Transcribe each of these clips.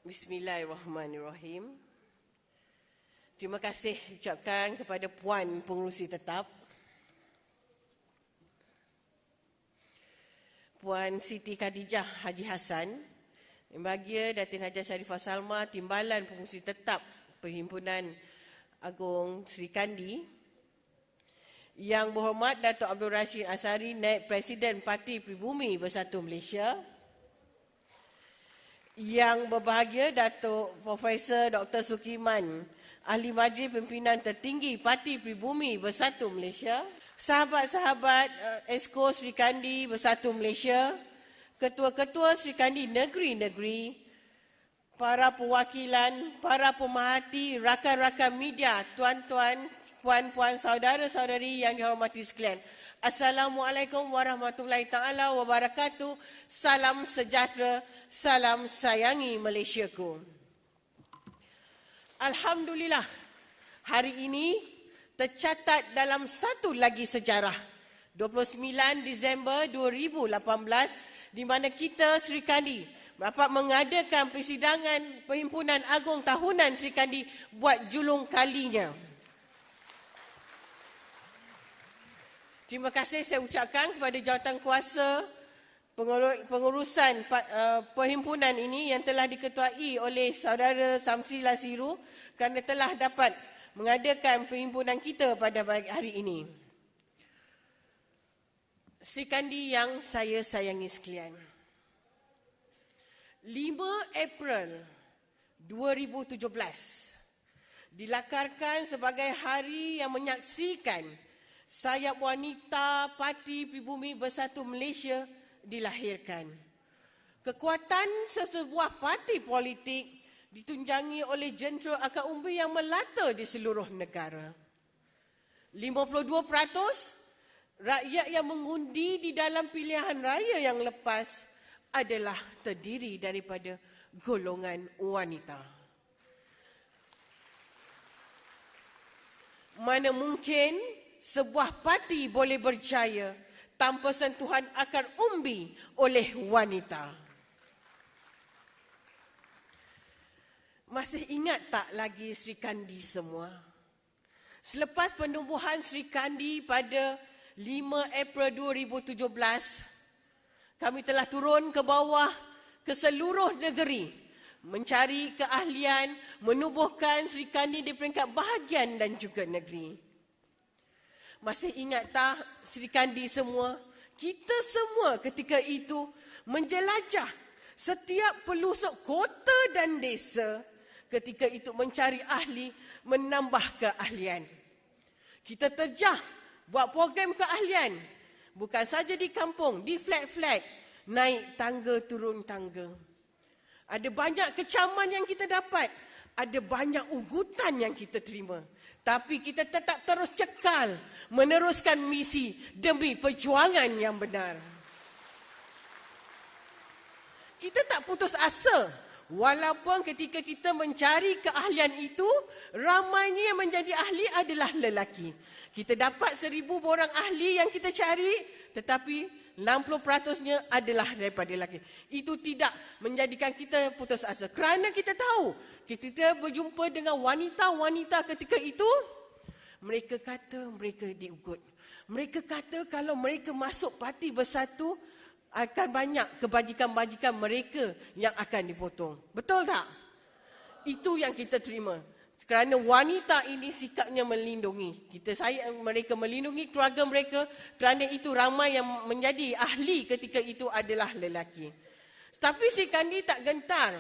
Bismillahirrahmanirrahim. Terima kasih ucapkan kepada Puan Pengerusi Tetap, Puan Siti Khadijah Haji Hassan, Yang Bahagia Datin Haji Sharifah Salma, Timbalan Pengerusi Tetap Perhimpunan Agong Sri Kandi, Yang Berhormat Datuk Abdul Rashid Asari, Naib Presiden Parti Pribumi Bersatu Malaysia, Yang Berbahagia Datuk Profesor Dr. Sukiman, Ahli Majlis Pimpinan Tertinggi Parti Pribumi Bersatu Malaysia, sahabat-sahabat Esko Sri Kandi Bersatu Malaysia, ketua-ketua Sri Kandi negeri-negeri, para perwakilan, para pemerhati, rakan-rakan media, tuan-tuan, puan-puan, saudara-saudari yang dihormati sekalian. Assalamualaikum warahmatullahi taala wabarakatuh. Salam sejahtera, salam sayangi Malaysiaku. Alhamdulillah, hari ini tercatat dalam satu lagi sejarah. 29 Disember 2018, di mana kita Sri Kandi dapat mengadakan persidangan Perhimpunan Agong Tahunan Sri Kandi buat julung kalinya. Terima kasih saya ucapkan kepada jawatankuasa pengurusan perhimpunan ini yang telah diketuai oleh saudara Samsi Lasiru kerana telah dapat mengadakan perhimpunan kita pada hari ini. Sri Kandi yang saya sayangi sekalian, 5 April 2017 dilakarkan sebagai hari yang menyaksikan sayap wanita Parti Pribumi Bersatu Malaysia dilahirkan. Kekuatan sesebuah parti politik ditunjangi oleh jentera akar umbi yang melata di seluruh negara. 52% rakyat yang mengundi di dalam pilihan raya yang lepas adalah terdiri daripada golongan wanita. Mana mungkin sebuah parti boleh berjaya tanpa sentuhan akar umbi oleh wanita? Masih ingat tak lagi Sri Kandi semua? Selepas penubuhan Sri Kandi pada 5 April 2017, kami telah turun ke bawah ke seluruh negeri mencari keahlian menubuhkan Sri Kandi di peringkat bahagian dan juga negeri. Masih ingat tak Sri Kandi semua? Kita semua ketika itu menjelajah setiap pelosok kota dan desa ketika itu mencari ahli menambah keahlian. Kita terjah buat program keahlian bukan saja di kampung, di flat-flat, naik tangga turun tangga. Ada banyak kecaman yang kita dapat, ada banyak ugutan yang kita terima. Tapi kita tetap terus cekal meneruskan misi demi perjuangan yang benar. Kita tak putus asa walaupun ketika kita mencari keahlian itu, ramainya yang menjadi ahli adalah lelaki. Kita dapat 1000 orang ahli yang kita cari, tetapi 60%-nya adalah daripada lelaki. Itu tidak menjadikan kita putus asa. Kerana kita tahu, kita berjumpa dengan wanita-wanita ketika itu, mereka kata mereka diugut. Mereka kata kalau mereka masuk Parti Bersatu, akan banyak kebajikan-bajikan mereka yang akan dipotong. Betul tak? Itu yang kita terima. Kerana wanita ini sikapnya melindungi. Kita sayang mereka, melindungi keluarga mereka. Kerana itu ramai yang menjadi ahli ketika itu adalah lelaki. Tapi Sri Kandi tak gentar.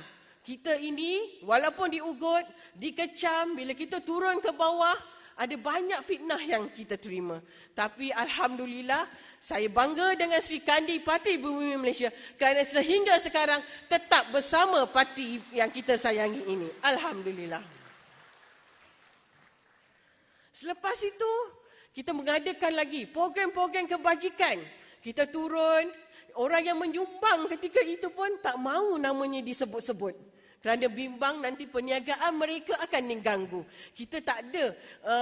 Kita ini walaupun diugut, dikecam, bila kita turun ke bawah, ada banyak fitnah yang kita terima. Tapi Alhamdulillah, saya bangga dengan Sri Kandi Parti Pribumi Malaysia kerana sehingga sekarang tetap bersama parti yang kita sayangi ini. Alhamdulillah. Selepas itu, kita mengadakan lagi program-program kebajikan. Kita turun, orang yang menyumbang ketika itu pun tak mahu namanya disebut-sebut. Kerana bimbang nanti perniagaan mereka akan diganggu. Kita tak ada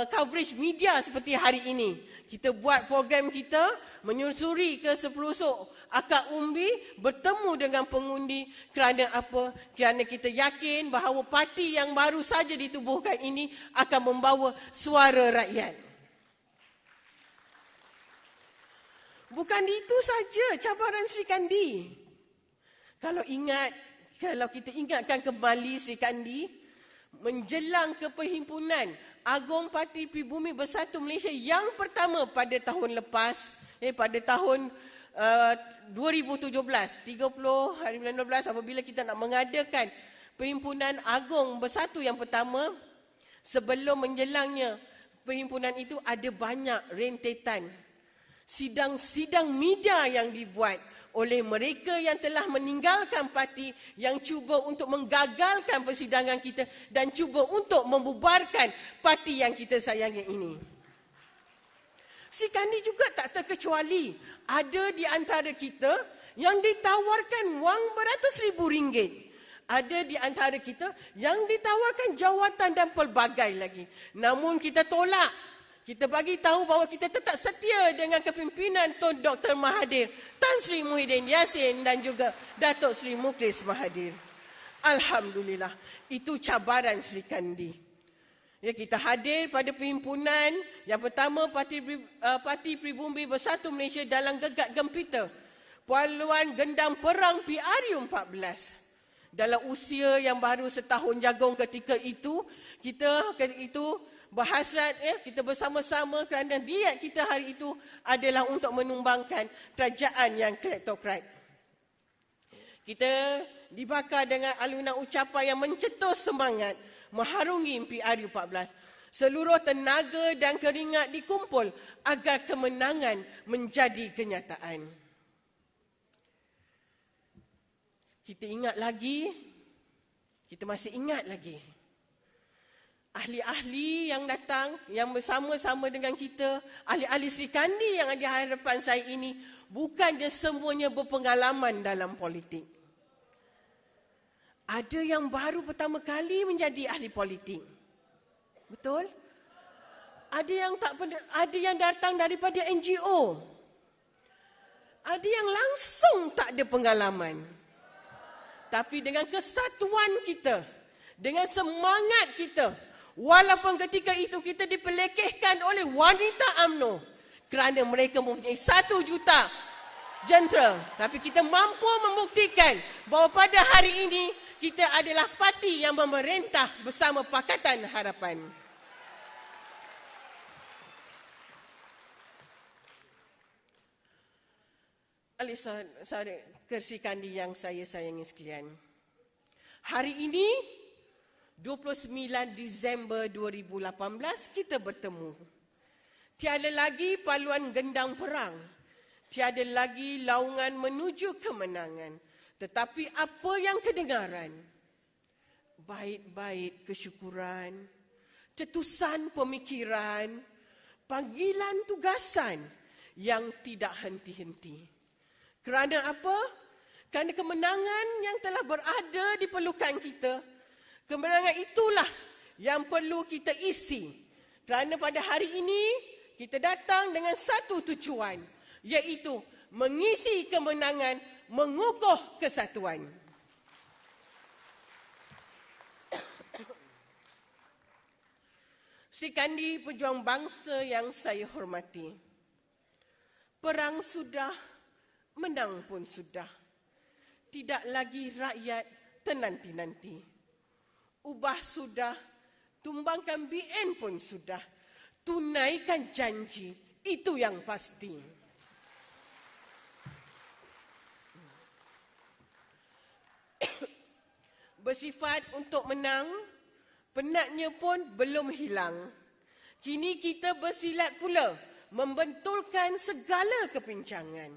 coverage media seperti hari ini. Kita buat program kita, menyusuri ke sepelosok akar umbi, bertemu dengan pengundi. Kerana apa? Kerana kita yakin bahawa parti yang baru saja ditubuhkan ini akan membawa suara rakyat. Bukan itu saja cabaran Sri Kandi. Kalau kita ingatkan kembali Sri Kandi, menjelang ke Perhimpunan Agung Parti Pribumi Bersatu Malaysia yang pertama pada tahun lepas, pada tahun 2017, 30 hari 19 apabila kita nak mengadakan Perhimpunan Agung Bersatu yang pertama, sebelum menjelangnya perhimpunan itu ada banyak rentetan sidang-sidang media yang dibuat oleh mereka yang telah meninggalkan parti, yang cuba untuk menggagalkan persidangan kita dan cuba untuk membubarkan parti yang kita sayangi ini. Sri Kandi juga tak terkecuali. Ada di antara kita yang ditawarkan wang RM100,000. Ada di antara kita yang ditawarkan jawatan dan pelbagai lagi. Namun kita tolak. Kita bagi tahu bahawa kita tetap setia dengan kepimpinan Tun Dr. Mahathir, Tan Sri Muhyiddin Yassin dan juga Datuk Sri Mukhlis Mahathir. Alhamdulillah, itu cabaran Sri Kandi. Ya, kita hadir pada perhimpunan yang pertama Parti Pribumi Bersatu Malaysia dalam gegap gempita Paluan Gendang Perang PRU14. Dalam usia yang baru setahun jagung ketika itu, kita berhasrat, kita bersama-sama kerana niat kita hari itu adalah untuk menumbangkan kerajaan yang kleptokrat. Kita dibakar dengan alunan ucapan yang mencetus semangat, mengharungi PRU14. Seluruh tenaga dan keringat dikumpul agar kemenangan menjadi kenyataan. Kita ingat lagi, kita masih ingat lagi. Ahli-ahli yang datang, yang bersama-sama dengan kita, ahli-ahli Sri Kandi yang ada di hadapan saya ini, bukannya semuanya berpengalaman dalam politik. Ada yang baru pertama kali menjadi ahli politik. Betul? Ada yang datang daripada NGO. Ada yang langsung tak ada pengalaman. Tapi dengan kesatuan kita, dengan semangat kita, walaupun ketika itu kita dipelekehkan oleh wanita UMNO kerana mereka mempunyai 1 juta jentera, tapi kita mampu membuktikan bahawa pada hari ini kita adalah parti yang memerintah bersama Pakatan Harapan. Sri Kandi yang saya sayangi sekalian, hari ini 29 Disember 2018 kita bertemu. Tiada lagi paluan gendang perang. Tiada lagi laungan menuju kemenangan. Tetapi apa yang kedengaran? Bait-bait kesyukuran, cetusan pemikiran, panggilan tugasan yang tidak henti-henti. Kerana apa? Kerana kemenangan yang telah berada di pelukan kita. Kemenangan itulah yang perlu kita isi. Kerana pada hari ini, kita datang dengan satu tujuan, iaitu mengisi kemenangan, mengukuh kesatuan. Sri Kandi pejuang bangsa yang saya hormati. Perang sudah, menang pun sudah. Tidak lagi rakyat tenanti-nanti. Ubah sudah, tumbangkan BN pun sudah. Tunaikan janji, itu yang pasti. Bersifat untuk menang, penatnya pun belum hilang. Kini kita bersilat pula, membentulkan segala kepincangan.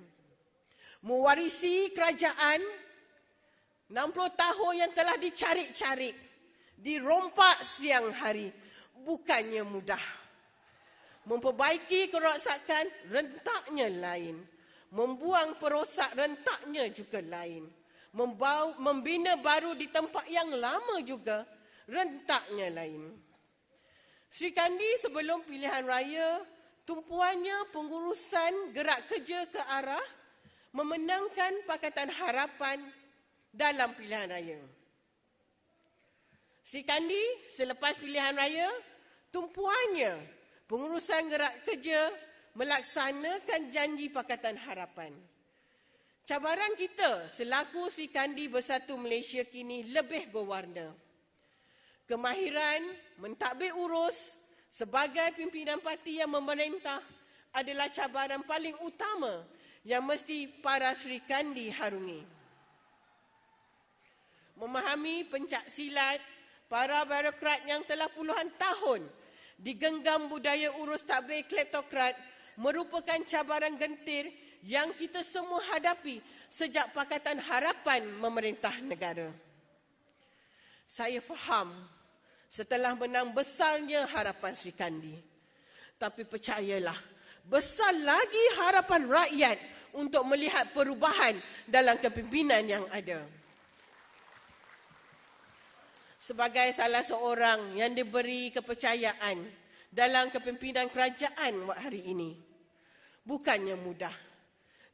Mewarisi kerajaan 60 tahun yang telah dicari-cari, dirompak siang hari, bukannya mudah. Memperbaiki kerosakan, rentaknya lain. Membuang perosak, rentaknya juga lain. membina baru di tempat yang lama juga, rentaknya lain. Sri Kandi sebelum pilihan raya, tumpuannya pengurusan gerak kerja ke arah memenangkan Pakatan Harapan dalam pilihan raya. Sri Kandi selepas pilihan raya, tumpuannya pengurusan gerak kerja melaksanakan janji Pakatan Harapan. Cabaran kita selaku Sri Kandi Bersatu Malaysia kini lebih berwarna. Kemahiran mentadbir urus sebagai pimpinan parti yang memerintah adalah cabaran paling utama yang mesti para Sri Kandi harungi. Memahami pencaksilat para birokrat yang telah puluhan tahun digenggam budaya urus tadbir kleptokrat merupakan cabaran gentir yang kita semua hadapi sejak Pakatan Harapan memerintah negara. Saya faham setelah menang besarnya harapan Sri Kandi. Tapi percayalah, besar lagi harapan rakyat untuk melihat perubahan dalam kepimpinan yang ada. Sebagai salah seorang yang diberi kepercayaan dalam kepimpinan kerajaan hari ini, bukannya mudah.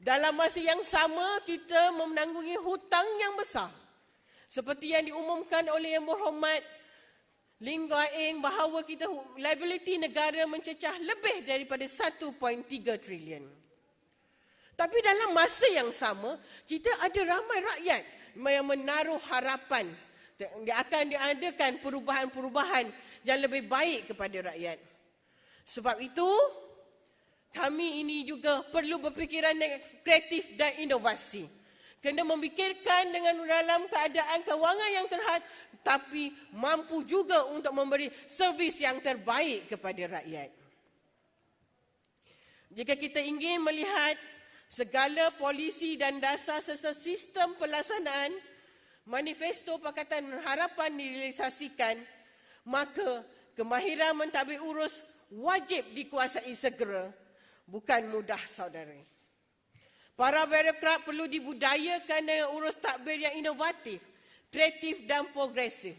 Dalam masa yang sama, kita menanggungi hutang yang besar. Seperti yang diumumkan oleh Yang Berhormat Lim Guan Eng bahawa kita liability negara mencecah lebih daripada 1.3 trilion. Tapi dalam masa yang sama, kita ada ramai rakyat yang menaruh harapan akan diadakan perubahan-perubahan yang lebih baik kepada rakyat. Sebab itu, kami ini juga perlu berfikiran kreatif dan inovasi. Kena memikirkan dengan dalam keadaan kewangan yang terhad, tapi mampu juga untuk memberi servis yang terbaik kepada rakyat. Jika kita ingin melihat segala polisi dan dasar serta sistem pelaksanaan manifesto Pakatan Harapan direalisasikan, maka kemahiran mentadbir urus wajib dikuasai segera. Bukan mudah, saudara. Para birokrat perlu dibudayakan dengan urus tadbir yang inovatif, kreatif dan progresif.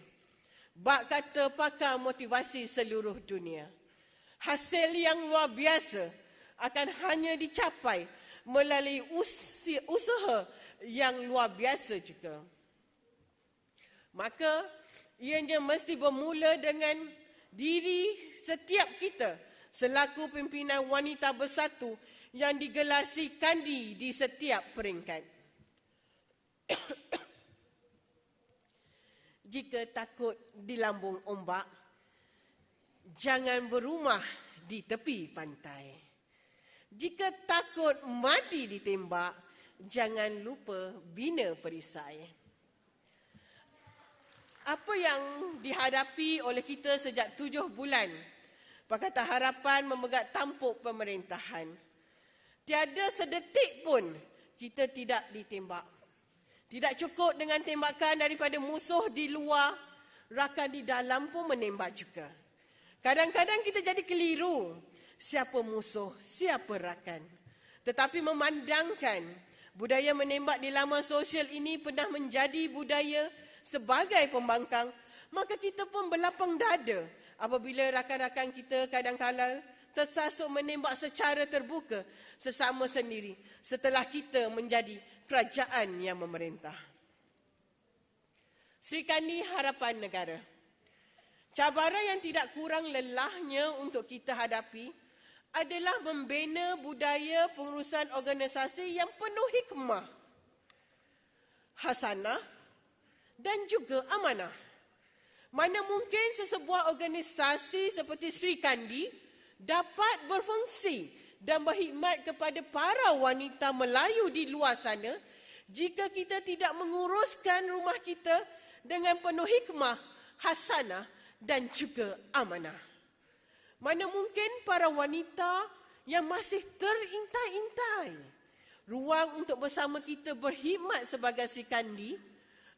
Bak kata pakar motivasi seluruh dunia. Hasil yang luar biasa akan hanya dicapai melalui usaha yang luar biasa juga. Maka, ianya mesti bermula dengan diri setiap kita selaku pimpinan wanita bersatu yang digelar Sri Kandi di setiap peringkat. Jika takut dilambung ombak, jangan berumah di tepi pantai. Jika takut mati ditembak, jangan lupa bina perisai. Apa yang dihadapi oleh kita sejak 7 bulan Pakatan Harapan memegang tampuk pemerintahan. Tiada sedetik pun kita tidak ditembak. Tidak cukup dengan tembakan daripada musuh di luar, rakan di dalam pun menembak juga. Kadang-kadang kita jadi keliru siapa musuh, siapa rakan. Tetapi memandangkan budaya menembak di laman sosial ini pernah menjadi budaya sebagai pembangkang, maka kita pun berlapang dada apabila rakan-rakan kita kadang-kala tersasuk menembak secara terbuka sesama sendiri setelah kita menjadi kerajaan yang memerintah. Sri Kandi Harapan Negara. Cabaran yang tidak kurang lelahnya untuk kita hadapi adalah membina budaya pengurusan organisasi yang penuh hikmah, hasanah dan juga amanah. Mana mungkin sesebuah organisasi seperti Sri Kandi dapat berfungsi dan berkhidmat kepada para wanita Melayu di luar sana jika kita tidak menguruskan rumah kita dengan penuh hikmah, hasanah dan juga amanah. Mana mungkin para wanita yang masih terintai-intai ruang untuk bersama kita berkhidmat sebagai Sri Kandi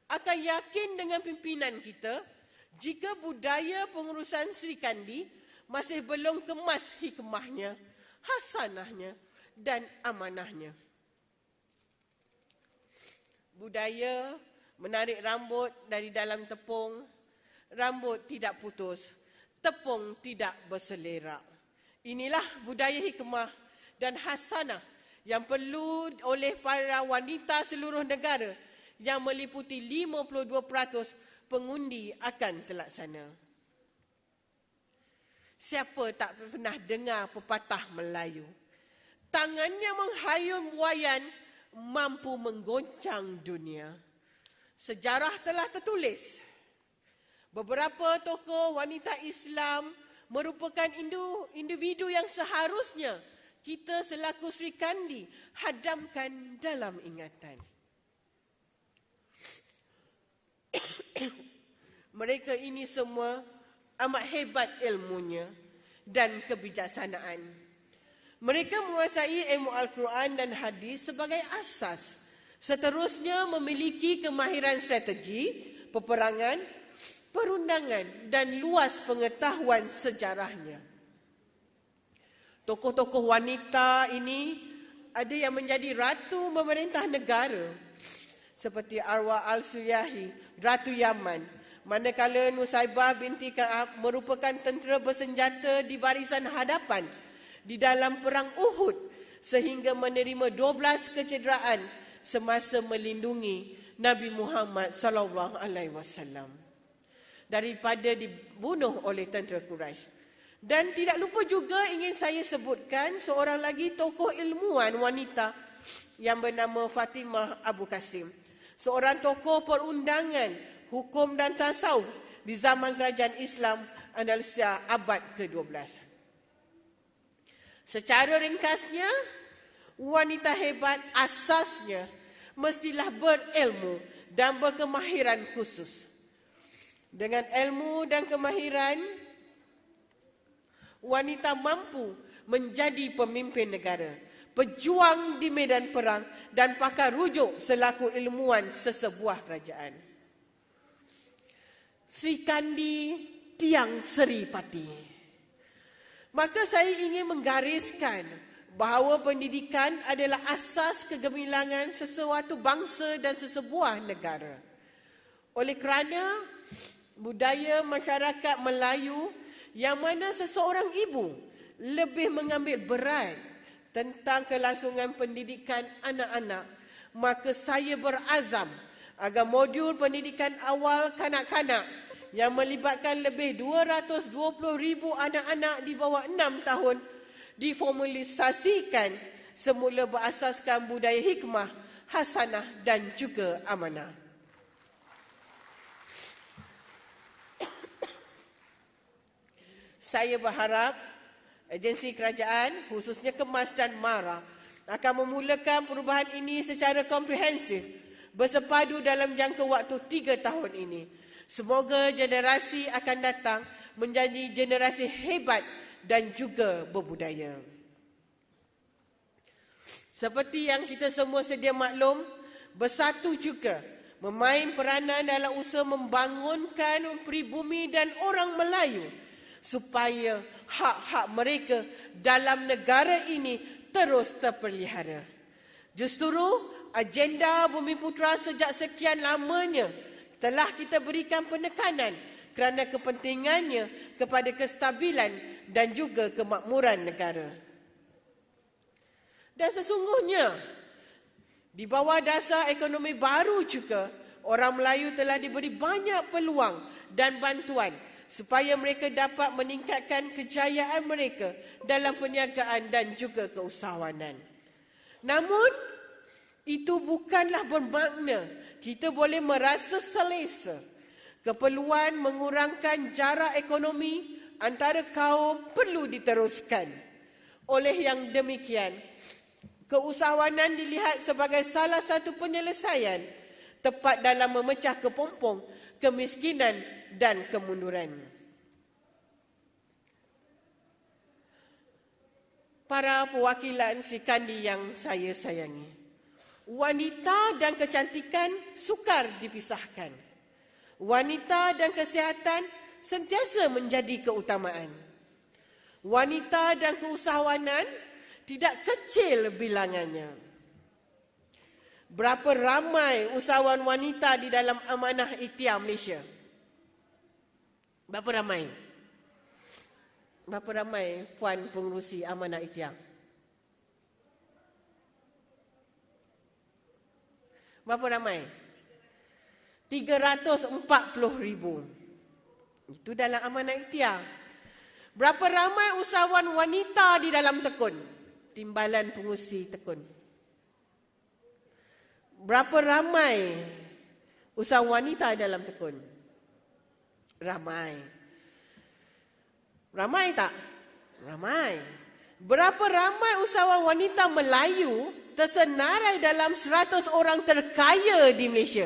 akan yakin dengan pimpinan kita jika budaya pengurusan Sri Kandi masih belum kemas hikmahnya, hasanahnya dan amanahnya. Budaya menarik rambut dari dalam tepung, rambut tidak putus, tepung tidak berselerak. Inilah budaya hikmah dan hasanah yang perlu oleh para wanita seluruh negara yang meliputi 52% pengundi akan terlaksana. Siapa tak pernah dengar pepatah Melayu? Tangannya menghayun buayan, mampu menggoncang dunia. Sejarah telah tertulis. Beberapa tokoh wanita Islam merupakan individu yang seharusnya kita selaku Sri Kandi hadamkan dalam ingatan. Mereka ini semua amat hebat ilmunya dan kebijaksanaan. Mereka menguasai ilmu Al-Quran dan hadis sebagai asas. Seterusnya memiliki kemahiran strategi, peperangan, perundangan dan luas pengetahuan sejarahnya. Tokoh-tokoh wanita ini ada yang menjadi ratu memerintah negara seperti Arwah Al-Suryahi, Ratu Yaman, manakala Nusaibah binti Ka'ab merupakan tentera bersenjata di barisan hadapan di dalam perang Uhud sehingga menerima 12 kecederaan semasa melindungi Nabi Muhammad sallallahu alaihi wasallam daripada dibunuh oleh tentera Quraisy. Dan tidak lupa juga ingin saya sebutkan seorang lagi tokoh ilmuwan wanita yang bernama Fatimah Abu Qasim, seorang tokoh perundangan, hukum dan tasawuf di zaman kerajaan Islam Andalusia abad ke-12. Secara ringkasnya, wanita hebat asasnya mestilah berilmu dan berkemahiran khusus. Dengan ilmu dan kemahiran, wanita mampu menjadi pemimpin negara, pejuang di medan perang dan pakar rujuk selaku ilmuwan sesebuah kerajaan. Sri Kandi Tiang Seri Pati. Maka saya ingin menggariskan bahawa pendidikan adalah asas kegemilangan sesuatu bangsa dan sesebuah negara. Oleh kerana budaya masyarakat Melayu yang mana seseorang ibu lebih mengambil berat tentang kelangsungan pendidikan anak-anak, maka saya berazam agar modul pendidikan awal kanak-kanak yang melibatkan lebih 220,000 anak-anak di bawah 6 tahun diformalisasikan semula berasaskan budaya hikmah, hasanah dan juga amanah. Saya berharap agensi kerajaan khususnya Kemas dan MARA akan memulakan perubahan ini secara komprehensif bersepadu dalam jangka waktu 3 tahun ini. Semoga generasi akan datang menjadi generasi hebat dan juga berbudaya. Seperti yang kita semua sedia maklum, bersatu juga memain peranan dalam usaha membangunkan pribumi dan orang Melayu supaya hak-hak mereka dalam negara ini terus terpelihara. Justru agenda Bumi Putera sejak sekian lamanya telah kita berikan penekanan kerana kepentingannya kepada kestabilan dan juga kemakmuran negara. Dan sesungguhnya, di bawah dasar ekonomi baru juga, orang Melayu telah diberi banyak peluang dan bantuan supaya mereka dapat meningkatkan kejayaan mereka dalam perniagaan dan juga keusahawanan. Namun, itu bukanlah bermakna kita boleh merasa selesa. Keperluan mengurangkan jarak ekonomi antara kaum perlu diteruskan. Oleh yang demikian, keusahawanan dilihat sebagai salah satu penyelesaian tepat dalam memecah kepompong kemiskinan dan kemunduran. Para perwakilan Sri Kandi yang saya sayangi, wanita dan kecantikan sukar dipisahkan. Wanita dan kesihatan sentiasa menjadi keutamaan. Wanita dan keusahawanan tidak kecil bilangannya. Berapa ramai usahawan wanita di dalam Amanah Ikhtiar Malaysia? Berapa ramai? Berapa ramai puan pengerusi Amanah Ikhtiar? Berapa ramai? 340,000. Itu dalam Amanah Ikhtiar. Berapa ramai usahawan wanita di dalam Tekun? Timbalan pengurusi Tekun. Berapa ramai usahawan wanita dalam Tekun? Ramai. Ramai tak? Ramai. Berapa ramai usahawan wanita Melayu tersenarai dalam 100 orang terkaya di Malaysia?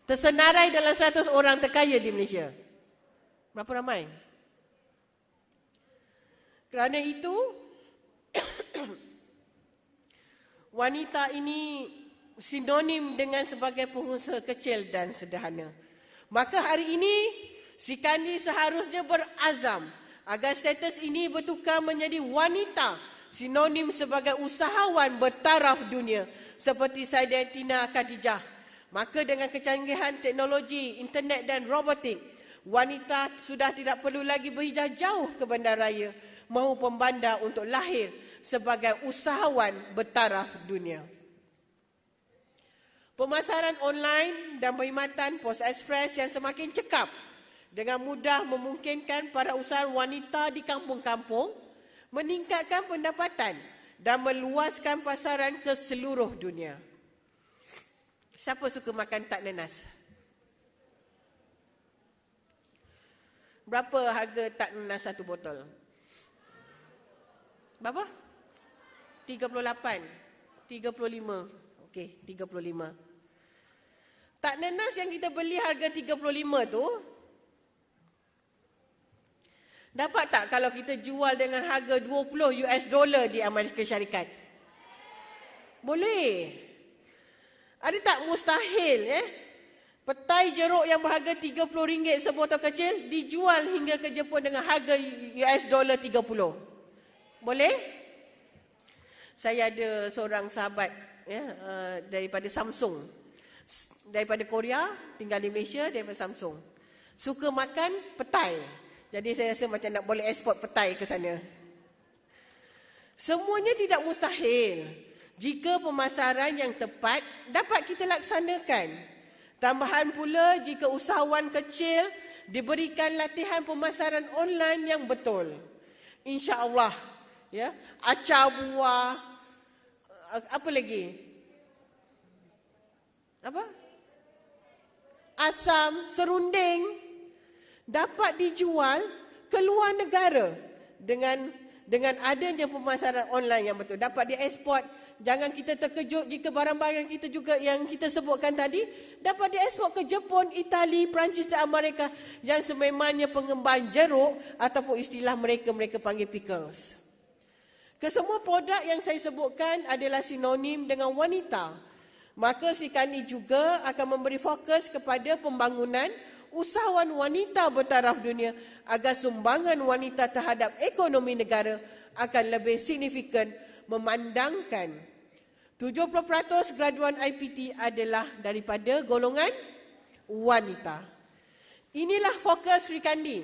Tersenarai dalam 100 orang terkaya di Malaysia. Berapa ramai? Kerana itu, wanita ini sinonim dengan sebagai pengusaha kecil dan sederhana. Maka hari ini, Sri Kandi seharusnya berazam agar status ini bertukar menjadi wanita sinonim sebagai usahawan bertaraf dunia seperti Sayyidatina Khadijah. Maka dengan kecanggihan teknologi, internet dan robotik, wanita sudah tidak perlu lagi berhijrah jauh ke bandaraya maupun bandar untuk lahir sebagai usahawan bertaraf dunia. Pemasaran online dan perkhidmatan pos ekspres yang semakin cekap dengan mudah memungkinkan para usahawan wanita di kampung-kampung meningkatkan pendapatan dan meluaskan pasaran ke seluruh dunia. Siapa suka makan tak nanas? Berapa harga tak nanas satu botol? Berapa? 38, 35. Okey, 35. Tak nanas yang kita beli harga 35 tu, dapat tak kalau kita jual dengan harga $20 di Amerika Syarikat? Boleh. Ada tak mustahil petai jeruk yang berharga RM30 sebotol kecil dijual hingga ke Jepun dengan harga $30? Boleh? Saya ada seorang sahabat daripada Samsung. Daripada Korea, tinggal di Malaysia, daripada Samsung. Suka makan petai. Jadi saya rasa macam nak boleh ekspor petai ke sana. Semuanya tidak mustahil. Jika pemasaran yang tepat dapat kita laksanakan. Tambahan pula jika usahawan kecil diberikan latihan pemasaran online yang betul. InsyaAllah. Acar buah. Apa lagi? Apa? Asam, serunding. Dapat dijual ke luar negara dengan adanya pemasaran online yang betul. Dapat diekspor. Jangan kita terkejut jika barang-barang kita juga yang kita sebutkan tadi dapat diekspor ke Jepun, Itali, Perancis dan Amerika yang sememangnya pengembang jeruk ataupun istilah mereka panggil pickles. Kesemua produk yang saya sebutkan adalah sinonim dengan wanita. Maka Sri Kandi juga akan memberi fokus kepada pembangunan usahawan wanita bertaraf dunia agar sumbangan wanita terhadap ekonomi negara akan lebih signifikan, memandangkan 70% graduan IPT adalah daripada golongan wanita. Inilah fokus Sri Kandi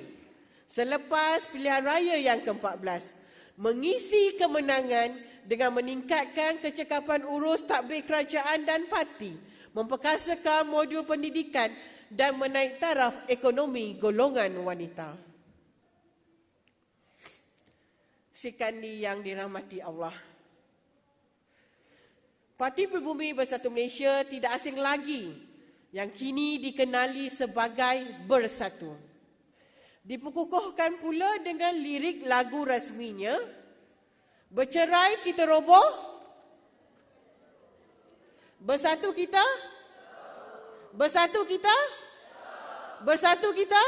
selepas pilihan raya yang ke-14. Mengisi kemenangan dengan meningkatkan kecekapan urus tadbir kerajaan dan parti, memperkasakan modul pendidikan dan menaik taraf ekonomi golongan wanita. Sri Kandi yang dirahmati Allah. Parti Pribumi Bersatu Malaysia tidak asing lagi yang kini dikenali sebagai Bersatu. Diperkukuhkan pula dengan lirik lagu rasminya, bercerai kita roboh, bersatu kita, bersatu kita, bersatu kita.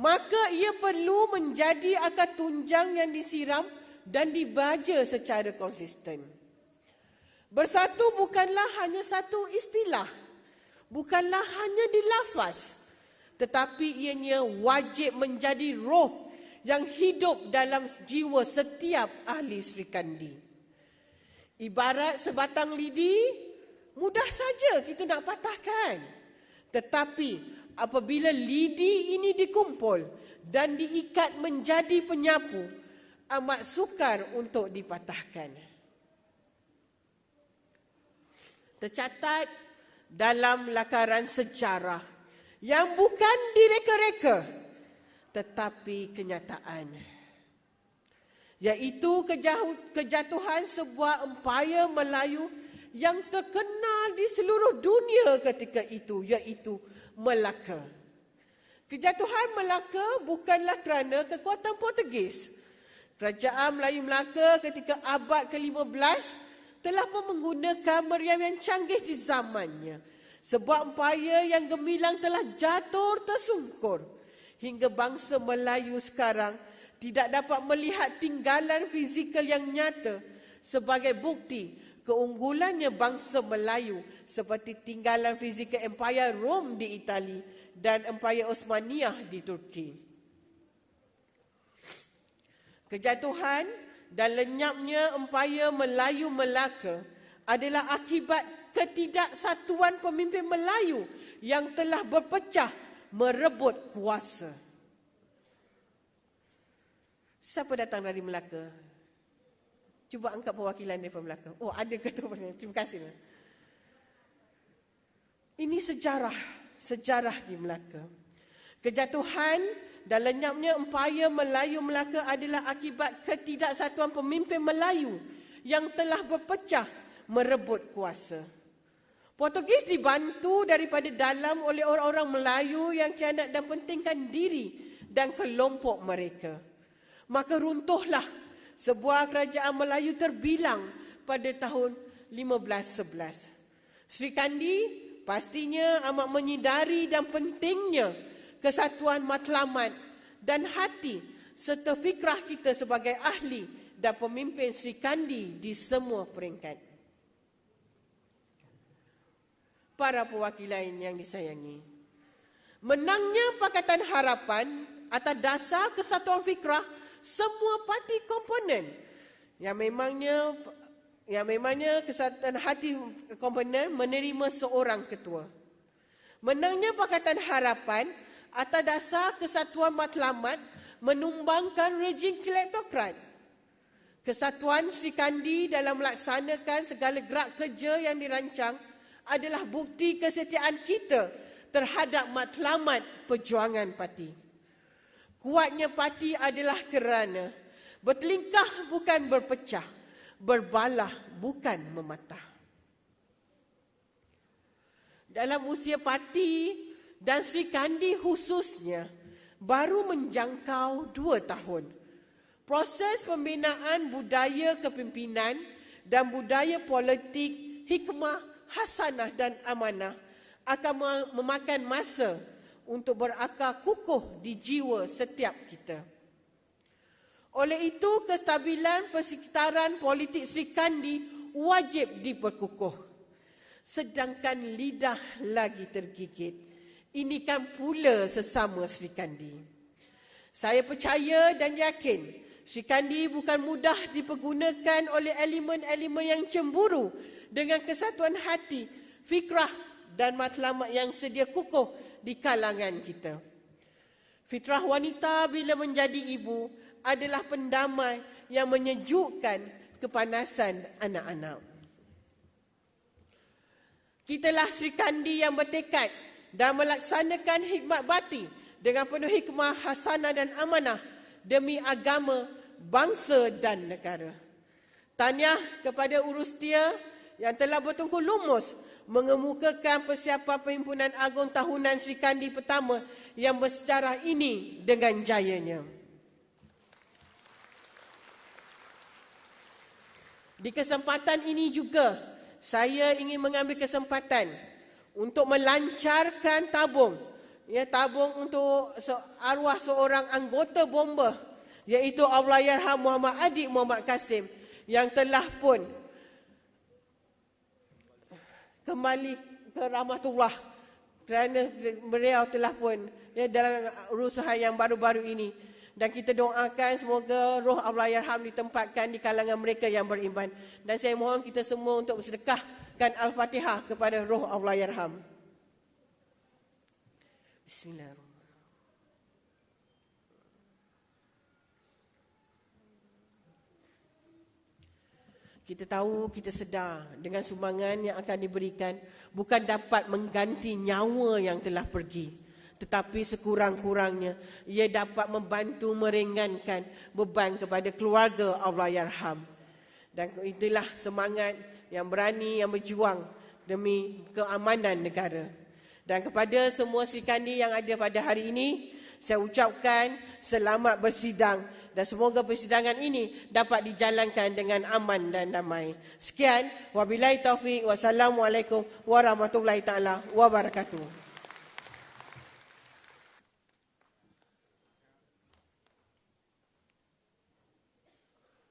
Maka ia perlu menjadi akar tunjang yang disiram dan dibaja secara konsisten. Bersatu bukanlah hanya satu istilah, bukanlah hanya di lafaz, tetapi ianya wajib menjadi roh yang hidup dalam jiwa setiap ahli Sri Kandi. Ibarat sebatang lidi, mudah saja kita nak patahkan. Tetapi apabila lidi ini dikumpul dan diikat menjadi penyapu, amat sukar untuk dipatahkan. Tercatat dalam lakaran sejarah yang bukan direka-reka, tetapi kenyataan, iaitu kejatuhan sebuah empayar Melayu yang terkenal di seluruh dunia ketika itu, iaitu Melaka. Kejatuhan Melaka bukanlah kerana kekuatan Portugis. Kerajaan Melayu Melaka ketika abad ke-15 telah pun menggunakan meriam yang canggih di zamannya. Sebuah empayar yang gemilang telah jatuh tersungkur, hingga bangsa Melayu sekarang tidak dapat melihat tinggalan fizikal yang nyata sebagai bukti keunggulannya bangsa Melayu seperti tinggalan fizikal Empayar Rom di Itali dan Empayar Osmaniyah di Turki. Kejatuhan dan lenyapnya Empayar Melayu Melaka adalah akibat ketidaksatuan pemimpin Melayu yang telah berpecah merebut kuasa. Siapa datang dari Melaka? Cuba angkat perwakilan daripada Melaka. Oh, ada ketua. Terima kasih. Ini sejarah di Melaka. Kejatuhan dan lenyapnya Empayar Melayu Melaka adalah akibat ketidaksatuan pemimpin Melayu yang telah berpecah merebut kuasa. Portugis dibantu daripada dalam oleh orang-orang Melayu yang khianat dan pentingkan diri dan kelompok mereka. Maka runtuhlah sebuah kerajaan Melayu terbilang pada tahun 1511. Sri Kandi pastinya amat menyidari dan pentingnya kesatuan matlamat dan hati serta fikrah kita sebagai ahli dan pemimpin Sri Kandi di semua peringkat. Para perwakilan yang disayangi, menangnya Pakatan Harapan atas dasar kesatuan fikrah semua parti komponen yang memangnya kesatuan hati komponen menerima seorang ketua. Menangnya Pakatan Harapan atas dasar kesatuan matlamat menumbangkan rejim kleptokrat. Kesatuan Sri Kandi dalam melaksanakan segala gerak kerja yang dirancang adalah bukti kesetiaan kita terhadap matlamat perjuangan parti. Kuatnya parti adalah kerana bertelingkah bukan berpecah, berbalah bukan mematah. Dalam usia parti dan Sri Kandi khususnya baru menjangkau 2 tahun. Proses pembinaan budaya kepimpinan dan budaya politik hikmah, hasanah dan amanah akan memakan masa untuk berakar kukuh di jiwa setiap kita. Oleh itu, kestabilan persekitaran politik Sri Kandi wajib diperkukuh. Sedangkan lidah lagi tergigit, ini kan pula sesama Sri Kandi. Saya percaya dan yakin Sri Kandi bukan mudah dipergunakan oleh elemen-elemen yang cemburu dengan kesatuan hati, fikrah dan matlamat yang sedia kukuh di kalangan kita. Fitrah wanita bila menjadi ibu adalah pendamai yang menyejukkan kepanasan anak-anak. Kitalah Sri Kandi yang bertekad dan melaksanakan hikmat bakti dengan penuh hikmah, hasanah dan amanah demi agama, bangsa dan negara. Tahniah kepada Urustia yang telah bertungku lumus mengemukakan persiapan Perhimpunan Agung Tahunan Sri Kandi pertama yang bersejarah ini dengan jayanya. Di kesempatan ini juga, saya ingin mengambil kesempatan untuk melancarkan tabung untuk arwah seorang anggota bomba, iaitu Allahyarham Muhammad Adik Muhammad Kasim yang telah pun kembali ke rahmatullah kerana beliau telah pun dalam urusan yang baru-baru ini Dan kita doakan semoga roh Allahyarham ditempatkan di kalangan mereka yang beriman. Dan saya mohon kita semua untuk bersedekahkan Al-Fatihah kepada roh Allahyarham. Bismillahirrahmanirrahim. Kita tahu, kita sedar dengan sumbangan yang akan diberikan bukan dapat mengganti nyawa yang telah pergi. Tetapi sekurang-kurangnya ia dapat membantu meringankan beban kepada keluarga Allahyarham. Dan itulah semangat yang berani, yang berjuang demi keamanan negara. Dan kepada semua Serikandi yang ada pada hari ini, saya ucapkan selamat bersidang. Dan semoga persidangan ini dapat dijalankan dengan aman dan damai. Sekian, wabillahi taufiq, wassalamualaikum warahmatullahi taala wabarakatuh.